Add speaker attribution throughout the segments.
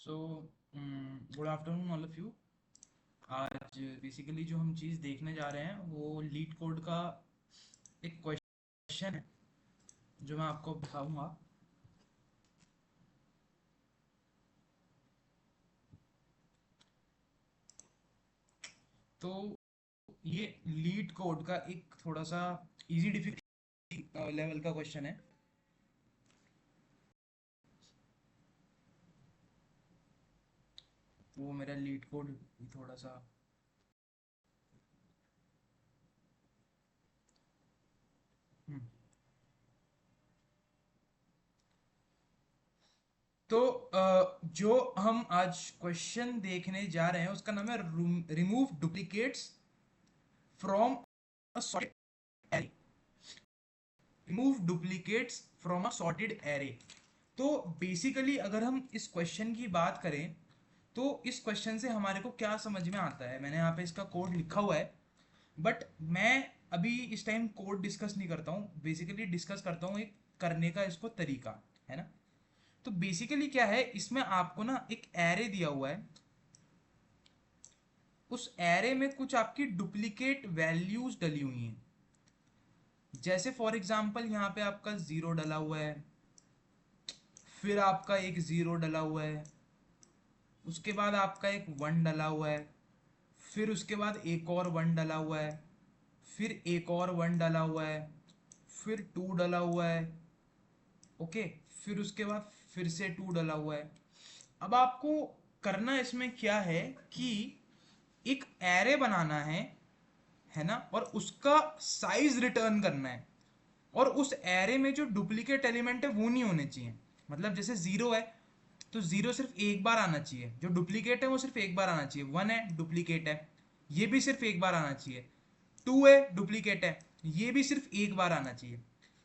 Speaker 1: So good afternoon all of you. आज basically जो हम चीज़ देखने जा रहे हैं वो लीड कोड का एक क्वेश्चन है जो मैं आपको बताऊंगा। तो ये लीड कोड का एक थोड़ा सा इजी डिफिकल्टी लेवल का क्वेश्चन है। वो मेरा लीड कोड थोड़ा सा हम्म, तो जो हम आज क्वेश्चन देखने जा रहे हैं उसका नाम है remove duplicates from a sorted array. Remove duplicates from a sorted array. तो बेसिकली अगर हम इस क्वेश्चन की बात करें तो इस क्वेश्चन से हमारे को क्या समझ में आता है, मैंने यहाँ पे इसका कोड लिखा हुआ है, बट मैं अभी इस टाइम कोड डिस्कस नहीं करता हूँ, बेसिकली डिस्कस करता हूँ एक करने का इसको तरीका, है ना। तो बेसिकली क्या है, इसमें आपको ना एक एरे दिया हुआ है, उस एरे में कुछ आपकी डुप्लीकेट वैल्यूज डली हुई हैं। जैसे फॉर एग्जांपल यहाँ पे आपका जीरो डला हुआ है, फिर आपका एक जीरो डला हुआ है, उसके बाद आपका एक वन डला हुआ है, फिर उसके बाद एक और वन डला हुआ है, फिर एक और वन डला हुआ है, फिर टू डला हुआ है, ओके, फिर उसके बाद फिर से टू डला हुआ है। अब आपको करना इसमें क्या है कि एक एरे बनाना है ना, और उसका साइज रिटर्न करना है। और उस एरे में जो डुप्लीकेट एलिमेंट है वो नहीं होने चाहिए। मतलब जैसे जीरो है तो जीरो सिर्फ एक बार आना चाहिए, जो डुप्लीकेट है वो सिर्फ एक बार आना चाहिए। वन है डुप्लीकेट है, ये भी सिर्फ एक बार आना चाहिए। टू है डुप्लीकेट है, ये भी सिर्फ एक बार आना चाहिए।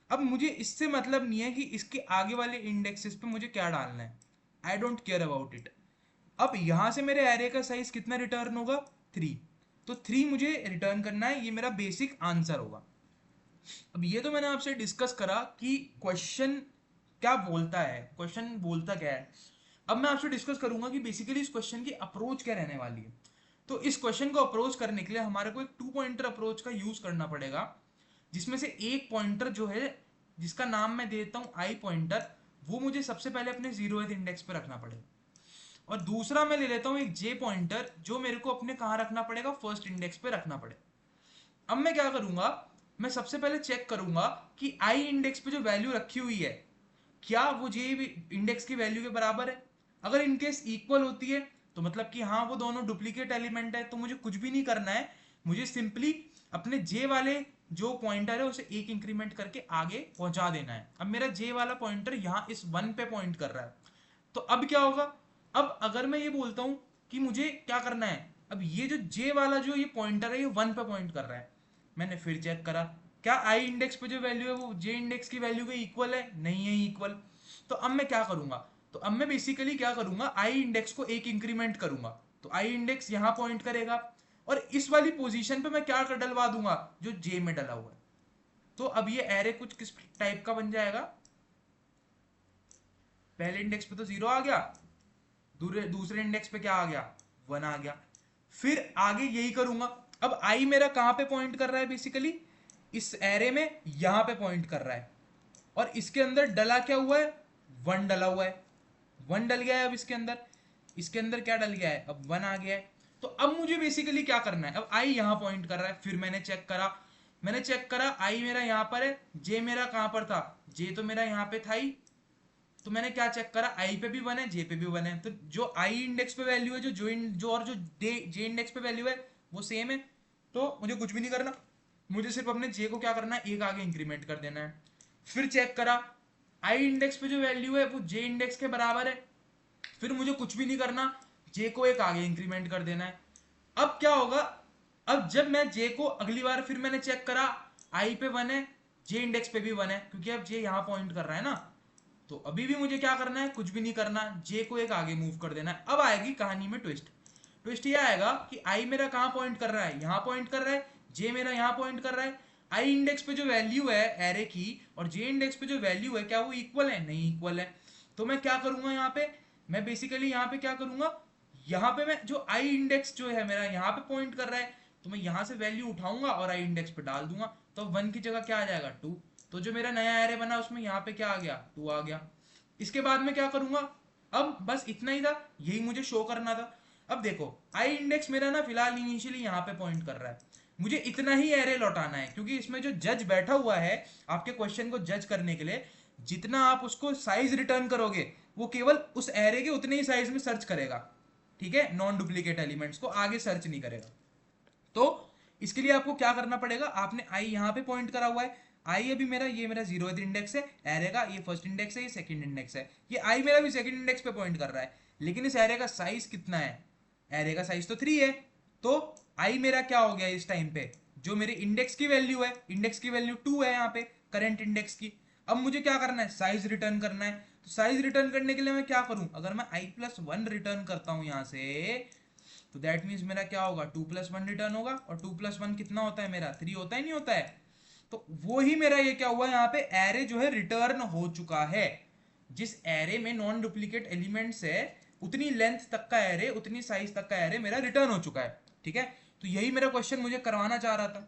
Speaker 1: अब मुझे इससे मतलब नहीं है कि इसके आगे वाले इंडेक्सेस पे मुझे क्या डालना है, I don't care about it. अब यहां से मेरे एरे का साइज कितना रिटर्न होगा, थ्री। तो थ्री मुझे रिटर्न करना है, ये मेरा बेसिक आंसर होगा। अब ये तो मैंने आपसे डिस्कस करा कि क्वेश्चन क्या बोलता है, क्वेश्चन बोलता क्या है। अब मैं आपसे डिस्कस करूंगा कि बेसिकली इस क्वेश्चन की अप्रोच क्या रहने वाली है। तो इस क्वेश्चन को अप्रोच करने के लिए हमारे को एक टू पॉइंटर अप्रोच का यूज करना पड़ेगा, जिसमें से एक पॉइंटर जो है, जिसका नाम मैं देता हूं आई पॉइंटर, वो मुझे सबसे पहले अपने जीरोथ इंडेक्स पे रखना पड़ेगा। और दूसरा मैं ले लेता हूं एक जे पॉइंटर, जो मेरे को अपने कहां रखना पड़ेगा, फर्स्ट इंडेक्स पे रखना पड़ेगा। अब मैं क्या करूंगा, मैं सबसे पहले चेक करूंगा कि आई इंडेक्स पे जो वैल्यू रखी हुई है क्या वो जे इंडेक्स की वैल्यू के बराबर है। अगर इनकेस इक्वल होती है तो मतलब कि हाँ वो दोनों डुप्लीकेट एलिमेंट है, तो मुझे कुछ भी नहीं करना है। मुझे सिंपली अपने जे वाले जो पॉइंटर है उसे एक इंक्रीमेंट करके आगे पहुंचा देना है। अब मेरा जे वाला पॉइंटर यहाँ इस वन पे पॉइंट कर रहा है, तो अब क्या होगा। अब अगर मैं ये बोलता हूं कि मुझे क्या करना है, अब ये जो जे वाला जो ये पॉइंटर है ये वन पे पॉइंट कर रहा है। मैंने फिर चेक करा, क्या आई इंडेक्स पे जो वैल्यू है वो जे इंडेक्स की वैल्यू के इक्वल है, नहीं है इक्वल। तो अब मैं क्या करूंगा, तो अब मैं बेसिकली क्या करूंगा, आई इंडेक्स को एक इंक्रीमेंट करूंगा। तो आई इंडेक्स यहां पॉइंट करेगा, और इस वाली पोजीशन पे मैं क्या कर डलवा दूंगा, जो जे में डला हुआ है। तो अब ये एरे कुछ किस टाइप का बन जाएगा, पहले इंडेक्स पे तो जीरो आ गया, दूसरे इंडेक्स पे क्या आ गया, वन आ गया। फिर आगे यही करूंगा। अब आई मेरा कहां पे पॉइंट कर रहा है, बेसिकली इस एरे में यहां पे पॉइंट कर रहा है, और इसके अंदर डला क्या हुआ है, वन डला हुआ है। वन डल गया है, अब इसके अंदर क्या डल गया है, अब वन आ गया है। तो अब मुझे बेसिकली क्या करना है, अब आई यहां पॉइंट कर रहा है, फिर मैंने चेक करा आई मेरा यहां पर है, जे मेरा कहां पर था, जे तो मेरा यहां पे था ही। तो मैंने क्या चेक करा, आई पे भी वन है, जे पे भी वन है, तो जो आई इंडेक्स पे वैल्यू है, जो और जो जे इंडेक्स पे वैल्यू है वो सेम है। तो मुझे कुछ भी नहीं करना, मुझे सिर्फ अपने जे को क्या करना है, एक आगे इंक्रीमेंट कर देना है। फिर चेक करा, आई इंडेक्स पे जो वैल्यू है वो जे इंडेक्स के बराबर है, फिर मुझे कुछ भी नहीं करना, जे को एक आगे इंक्रीमेंट कर देना है। अब क्या होगा, अब जब मैं जे को अगली बार फिर मैंने चेक करा, आई पे वन है, जे इंडेक्स पे भी वन है, क्योंकि अब जे यहां पॉइंट कर रहा है ना। तो अभी भी मुझे क्या करना है, कुछ भी नहीं करना, जे को एक आगे मूव कर देना है। अब आएगी कहानी में ट्विस्ट। ट्विस्ट ये आएगा कि आई मेरा कहां पॉइंट कर रहा है, यहां पॉइंट कर रहा है, जे मेरा यहां पॉइंट कर रहा है। आई इंडेक्स पे जो वैल्यू है एरे की और जे इंडेक्स पे जो वैल्यू है, क्या वो इक्वल है, नहीं इक्वल है। तो मैं क्या करूंगा यहाँ पे, मैं बेसिकली यहाँ पे क्या करूंगा, यहाँ पे मैं जो आई इंडेक्स जो है मेरा यहाँ पे पॉइंट कर रहा है, तो मैं यहाँ से वैल्यू उठाऊंगा और आई इंडेक्स पे डाल दूंगा, तो 1 की जगह क्या आ जाएगा 2। तो जो मेरा नया एरे बना उसमें यहाँ पे क्या आ गया 2 आ गया। इसके बाद में क्या करूंगा, अब बस इतना ही था, यही मुझे शो करना था। अब देखो आई इंडेक्स मेरा ना फिलहाल इनिशियली यहाँ पे पॉइंट कर रहा है, मुझे इतना ही एरे लौटाना है, क्योंकि इसमें जो जज बैठा हुआ है आपके क्वेश्चन को जज करने के लिए, जितना आप उसको साइज रिटर्न करोगे वो केवल उस एरे के उतने ही साइज में सर्च करेगा, ठीक है, नॉन डुप्लीकेट एलिमेंट्स को आगे सर्च नहीं करेगा। तो इसके लिए आपको क्या करना पड़ेगा, आपने आई यहाँ पे पॉइंट करा हुआ है, आई अभी मेरा ये मेरा 0th इंडेक्स है एरे का, ये फर्स्ट इंडेक्स है, ये सेकंड इंडेक्स है, ये आई मेरा भी सेकंड इंडेक्स पे पॉइंट कर रहा है, लेकिन इस एरे का साइज कितना है, एरे का साइज तो 3 है। तो आई मेरा क्या हो गया इस टाइम पे, जो मेरे इंडेक्स की वैल्यू है, इंडेक्स की वैल्यू 2 है यहाँ पे करंट इंडेक्स की। अब मुझे क्या करना है, साइज रिटर्न करना है। तो साइज रिटर्न करने के लिए मैं क्या करूं, अगर मैं i+1 रिटर्न करता हूं यहां से, तो दैट मीन्स मेरा क्या होगा 2+1 रिटर्न होगा, और 2+1 कितना होता है मेरा 3 होता है, नहीं होता है। तो वो ही मेरा ये क्या हुआ यहाँ पे, एरे जो है रिटर्न हो चुका है। जिस एरे में नॉन डुप्लीकेट एलिमेंट्स है उतनी लेंथ तक का एरे, उतनी साइज तक का एरे मेरा रिटर्न हो चुका है, ठीक है। तो यही मेरा क्वेश्चन मुझे करवाना चाह रहा था।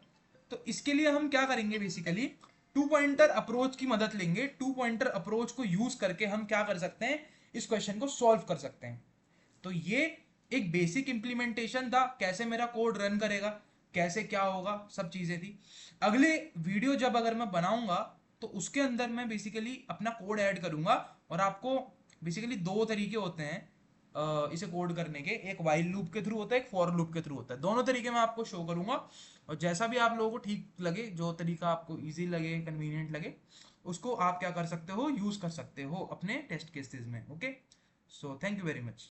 Speaker 1: तो इसके लिए हम क्या करेंगे, बेसिकली टू पॉइंटर अप्रोच की मदद लेंगे। टू पॉइंटर अप्रोच को यूज करके हम क्या कर सकते हैं, इस क्वेश्चन को सॉल्व कर सकते हैं। तो ये एक बेसिक इंप्लीमेंटेशन था, कैसे मेरा कोड रन करेगा, कैसे क्या होगा, सब चीजें थी। अगले वीडियो जब अगर मैं बनाऊंगा तो उसके अंदर मैं बेसिकली अपना कोड ऐड करूंगा, और आपको बेसिकली दो तरीके होते हैं इसे कोड करने के, एक वाइल लूप के थ्रू होता है, एक फॉर लूप के थ्रू होता है। दोनों तरीके मैं आपको शो करूंगा, और जैसा भी आप लोगों को ठीक लगे, जो तरीका आपको इजी लगे, कन्वीनियंट लगे, उसको आप क्या कर सकते हो, यूज कर सकते हो अपने टेस्ट केसेस में। Okay, so thank you very much.